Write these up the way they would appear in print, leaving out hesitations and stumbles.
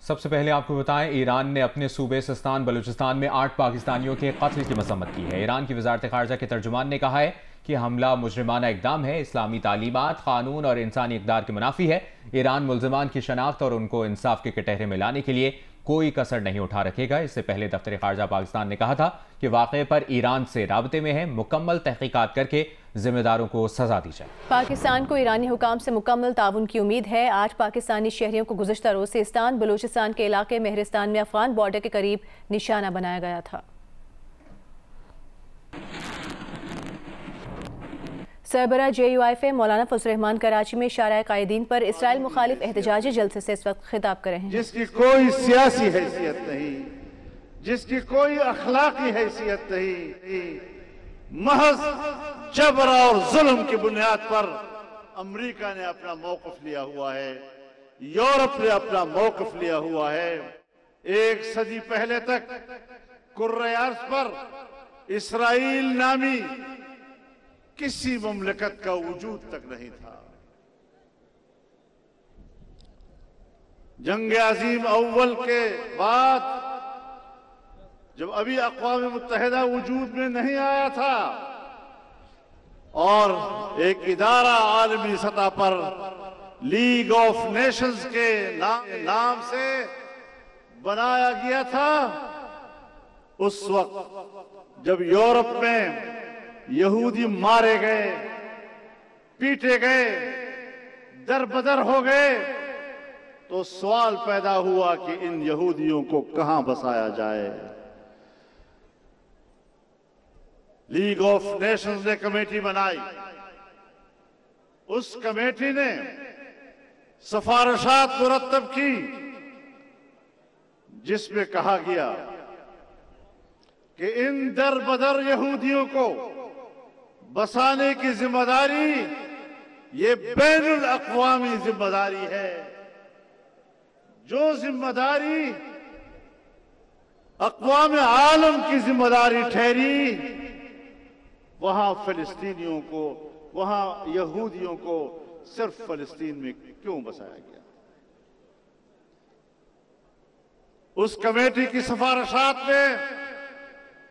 सबसे पहले आपको बताएं, ईरान ने अपने सूबे सिस्तान बलूचिस्तान में 8 पाकिस्तानियों के कत्ल की मसम्मत की है। ईरान की वजारत खारजा के तर्जुमान ने कहा है कि हमला मुजरिमाना इकदाम है, इस्लामी तालीमात, कानून और इंसानी इक़दार के मुनाफी है। ईरान मुल्ज़िमान की शनाख्त और उनको इंसाफ के कटहरे में लाने के लिए कोई कसर नहीं उठा रखेगा। इससे पहले दफ्तर खारजा पाकिस्तान ने कहा था कि वाक़े पर ईरान से राबते में है, मुकम्मल तहकीकात करके जिम्मेदारों को सजा दी जाए। पाकिस्तान को ईरानी हुकाम से मुकम्मल ताउन की उम्मीद है। 8 पाकिस्तानी शहरियों को गुज़श्ता रोज़ सिस्तान बलूचिस्तान के इलाके मेहरिस्तान में अफगान बॉर्डर के करीब निशाना बनाया गया था। सरबरा JUIF मौलाना फजल रहमान कराची में शारा कायदीन पर इसराइल मुखालिफ एहतजाजी जलसे से इस वक्त खिताब कर रहे हैं। जिसकी कोई सियासी हैसियत नहीं, जिसकी कोई अखलाकी हैसियत नहीं, महज जबर और जुल्म की बुनियाद पर अमेरिका ने अपना मौक़िफ़ लिया हुआ है, यूरोप ने अपना मौक़िफ़ लिया हुआ है। एक सदी पहले तक कुर्रे अर्ज़ पर इसराइल नामी किसी ममलकत का वजूद तक नहीं था। जंग अजीम अव्वल के बाद जब अभी अक़वाम मुत्तहिदा वजूद में नहीं आया था और एक इदारा आलमी सतह पर लीग ऑफ नेशंस के नाम से बनाया गया था, उस वक्त जब यूरोप में यहूदी मारे गए, पीटे गए, दरबदर हो गए, तो सवाल पैदा हुआ कि इन यहूदियों को कहां बसाया जाए। लीग ऑफ नेशंस ने कमेटी बनाई। उस कमेटी ने सिफारिशात मुरत्तब की जिसमें कहा गया कि इन दरबदर यहूदियों को बसाने की जिम्मेदारी ये बैनुल अक़वामी जिम्मेदारी है। जो जिम्मेदारी अक़वाम आलम की जिम्मेदारी ठहरी, वहां फिलिस्तीनियों को, वहां यहूदियों को सिर्फ फिलिस्तीन में क्यों बसाया गया। उस कमेटी की सिफारिशात में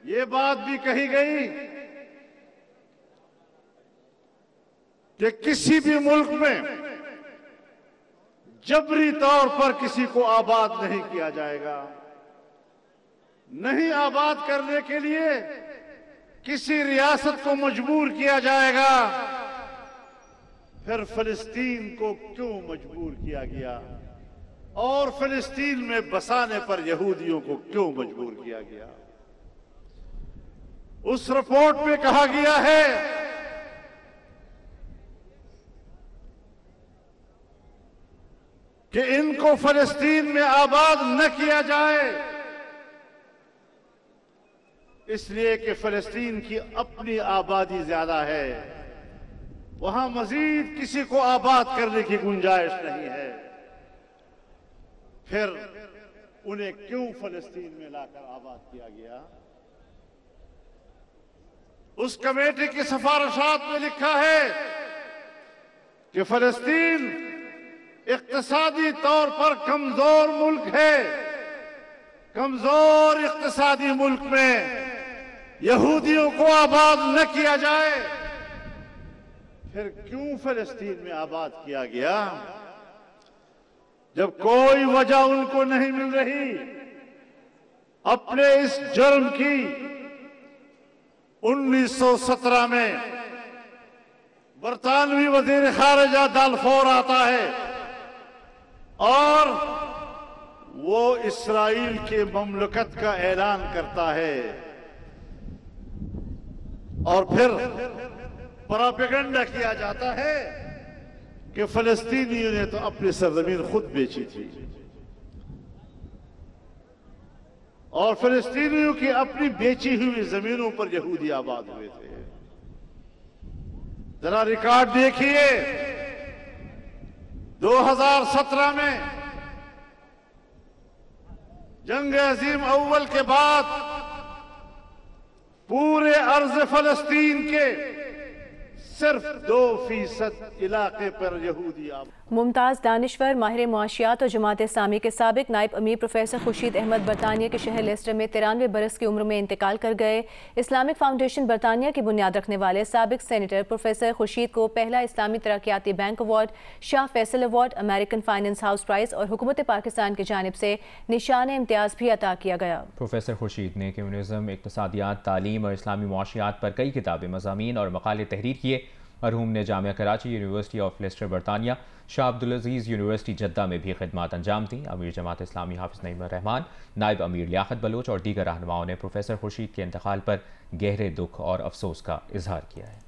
ये बात भी कही गई कि किसी भी मुल्क में जबरी तौर पर किसी को आबाद नहीं किया जाएगा। नहीं आबाद करने के लिए किसी रियासत को मजबूर किया जाएगा। फिर फिलिस्तीन को क्यों मजबूर किया गया और फिलिस्तीन में बसाने पर यहूदियों को क्यों मजबूर किया गया। उस रिपोर्ट में कहा गया है कि इनको फिलिस्तीन में आबाद न किया जाए इसलिए कि फिलिस्तीन की अपनी आबादी ज्यादा है, वहां मजीद किसी को आबाद करने की गुंजाइश नहीं है। फिर उन्हें क्यों फिलिस्तीन में लाकर आबाद किया गया। उस कमेटी की सिफारिशात में लिखा है कि फिलिस्तीन इक्तिसादी तौर पर कमजोर मुल्क है। कमजोर इक्तिसादी मुल्क में यहूदियों को आबाद न किया जाए। फिर क्यों फिलिस्तीन में आबाद किया गया जब कोई वजह उनको नहीं मिल रही। अपने इस जुर्म की 1917 में बरतानवी वजीर खारिजा दालफोर आता है और वो इसराइल के ममलकत का ऐलान करता है और फिर प्रोपेगेंडा किया जाता है कि फिलिस्तीनियों ने तो अपनी सरजमीन खुद बेची थी और फिलिस्तीनियों की अपनी बेची हुई जमीनों पर यहूदी आबाद हुए थे। जरा रिकॉर्ड देखिए, 2017 में जंग अजीम अव्वल के बाद पूरे अर्ज फलस्तीन के सिर्फ 2% इलाके पर यहूदी आबाद। मुमताज़ दानिश्वर, माहिर मुआशियात और जमात इस्लामी के साबिक नायब अमीर प्रोफेसर खुर्शीद अहमद बरतानिया के शहर लेस्टर में 93 बरस की उम्र में इंतकाल कर गए। इस्लामिक फाउंडेशन बरतानिया की बुनियाद रखने वाले साबिक सेनेटर प्रोफेसर खुर्शीद को पहला इस्लामी तरक्याती bank award, Shah Faisal award, American finance house prize और हुकूमत पाकिस्तान की जानिब से निशान इम्तियाज़ भी अता किया गया। प्रोफेसर खुर्शीद ने कम्युनिज़म, इक़्तिसादियात, तालीम और इस्लामी मुआशियात पर कई किताबें, मज़ामीन और मकाले तहरीर किए। मरहूम ने Jamia Karachi, university of Leicester बरतानिया, Shah Abdul Aziz university Jeddah में भी खिदमात अंजाम दी। अमीर जमात इस्लामी हाफिज़ नईम रहमान, नायब अमीर लियाकत बलोच और दीगर रहनुमाओं ने प्रोफेसर खुर्शीद के इंतकाल पर गहरे दुख और अफसोस का इजहार किया है।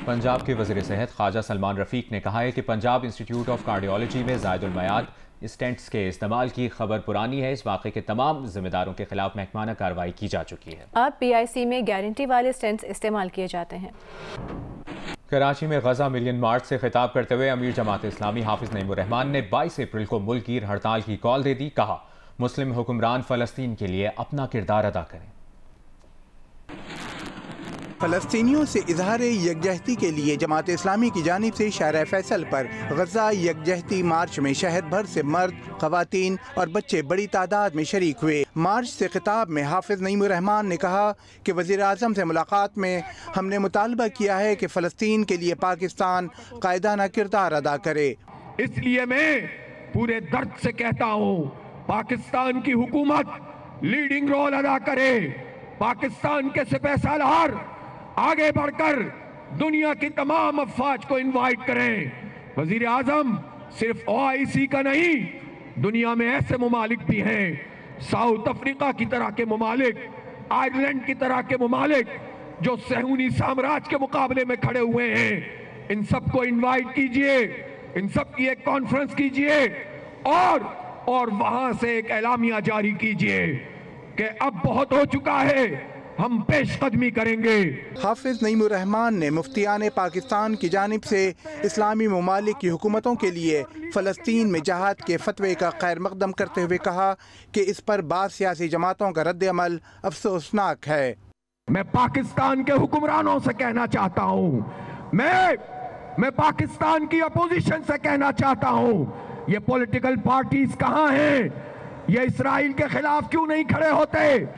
पंजाब के वज़ीर सेहत ख्वाजा सलमान रफ़ीक ने कहा है कि पंजाब इंस्टीट्यूट ऑफ कार्डियोलॉजी में ज़ायदुल मयाद स्टेंट्स के इस्तेमाल की खबर पुरानी है। इस वाक़े के तमाम जिम्मेदारों के खिलाफ महकमाना कार्रवाई की जा चुकी है। अब PIC में गारंटी वाले स्टेंट्स इस्तेमाल किए जाते हैं। कराची में गजा मिलियन मार्च से खिताब करते हुए अमीर जमात इस्लामी हाफिज़ नईम रहमान ने 22 अप्रैल को मुल्कगीर हड़ताल की कॉल दे दी। कहा, मुस्लिम हुक्मरान फ़लस्तीन के लिए अपना किरदार अदा करें। फ़लस्तीनियों से इजहार यकजहती के लिए जमात इस्लामी की जानिब से शाहर फैसल पर गजा यकजहती मार्च में शहर भर से मर्द, ख़वातीन और बच्चे बड़ी तादाद में शरीक हुए। मार्च से खिताब में हाफिज़ नईम रहमान ने कहा कि वज़ीर आज़म से मुलाकात में हमने मुतालबा किया है कि फ़लस्तीन के लिए पाकिस्तान कायदाना किरदार अदा करे। इसलिए मैं पूरे दर्द से कहता हूँ, पाकिस्तान की हुकूमत लीडिंग रोल अदा करे। पाकिस्तान के सिपहसालार आगे बढ़कर दुनिया की तमाम अफवाज को इनवाइट करें। वजीर आजम सिर्फ OIC का नहीं, दुनिया में ऐसे ममालिक भी हैं, साउथ अफ्रीका की तरह के ममालिक, आयरलैंड की तरह के ममालिक, जो सहूनी साम्राज्य के मुकाबले में खड़े हुए हैं। इन सबको इनवाइट कीजिए, इन सब की एक कॉन्फ्रेंस कीजिए और वहां से एक एलामिया जारी कीजिए कि अब बहुत हो चुका है, हम पेशकदमी करेंगे। हाफिज नईम रहमान ने मुफ्तियान पाकिस्तान की जानिब से इस्लामी ममालिक की हुकूमतों के लिए फ़लस्तीन में जहाद के फतवे का खैर मकदम करते हुए कहा कि इस पर बाद सियासी जमातों का रद्द अमल अफसोसनाक है। मैं पाकिस्तान के हुक्मरानों से कहना चाहता हूँ, मैं पाकिस्तान की अपोजिशन से कहना चाहता हूँ, ये पॉलिटिकल पार्टीज कहाँ हैं? ये इसराइल के खिलाफ क्यों नहीं खड़े होते?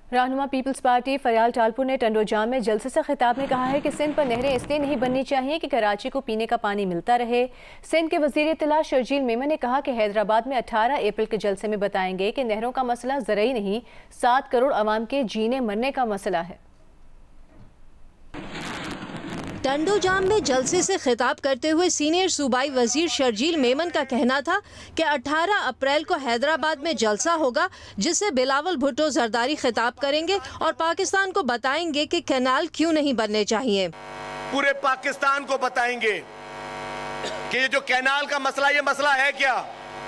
रहनुमा पीपल्स पार्टी फरियाल टालपुर ने टंडो जाम में जलसे से खिताब में कहा है कि सिंध पर नहरें इसलिए नहीं बननी चाहिए कि कराची को पीने का पानी मिलता रहे। सिंध के वजीर इत्तला शर्जील मेमन ने कहा कि हैदराबाद में 18 अप्रैल के जलसे में बताएंगे कि नहरों का मसला ज़रई नहीं, 7 करोड़ आवाम के जीने मरने का मसला है। टंडो जाम में जलसे से खिताब करते हुए सीनियर सूबाई वजीर शर्जील मेमन का कहना था कि 18 अप्रैल को हैदराबाद में जलसा होगा, जिससे बिलावल भुट्टो जरदारी खिताब करेंगे और पाकिस्तान को बताएंगे कि कैनाल क्यों नहीं बनने चाहिए। पूरे पाकिस्तान को बताएंगे कि ये जो कैनाल का मसला, ये मसला है क्या?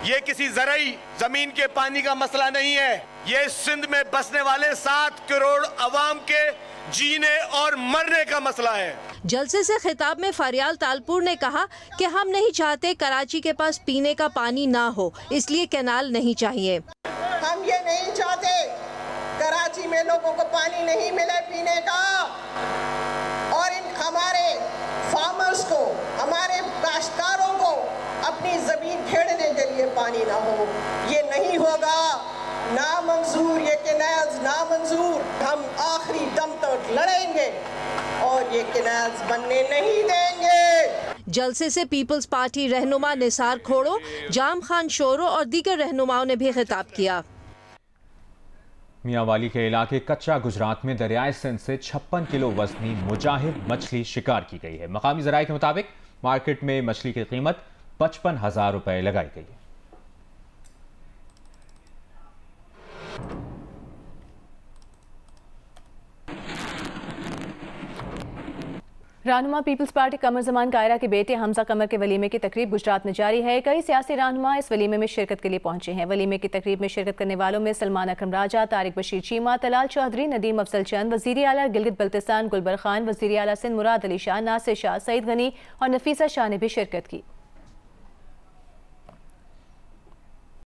ये किसी ज़रई जमीन के पानी का मसला नहीं है, ये सिंध में बसने वाले 7 करोड़ अवाम के जीने और मरने का मसला है। जलसे से खिताब में फरियाल तालपुर ने कहा कि हम नहीं चाहते कराची के पास पीने का पानी ना हो, इसलिए कैनाल नहीं चाहिए। हम ये नहीं चाहते कराची में लोगों को पानी नहीं मिले पीने का, और इन हमारे फार्मर्स को, हमारे काश्तकारों को अपनी जमीन खेड़ने के लिए पानी ना हो। ये नहीं होगा, नामंजूर, ये कैनाल्स नामंजूर। हम आखिरी दम तक लड़ेंगे और ये कैनाल्स बनने नहीं देंगे। जलसे से पीपल्स पार्टी रहनुमा निसार खोड़ो, जाम खान शोरो और दीगर रहनुमाओं ने भी खिताब किया। मियांवाली के इलाके कच्चा गुजरात में दरियाए सिंध से 56 किलो वजनी मुजाहिद मछली शिकार की गई है। मकामी ज़राए के मुताबिक मार्केट में मछली की कीमत 55,000 रुपए लगाई गई है। रहनुमा पीपल्स पार्टी कमर जमान कायरा के बेटे हमजा कमर के वलीमे की तकरीब गुजरात में जारी है। कई सियासी रहनुमा इस वलीमे में शिरकत के लिए पहुंचे हैं। वलीमे की तकरीब में शिरकत करने वालों में सलमान अकरम राजा, तारिक बशीर चीमा, तलाल चौधरी, नदीम अफजल चंद, वजीर आला गिलगित बल्तिस्तान गुलबर खान, वजीर आला सिंध मुराद अली शाह, नासिर शाह, सईद गनी और नफीसा शाह ने भी शिरकत की।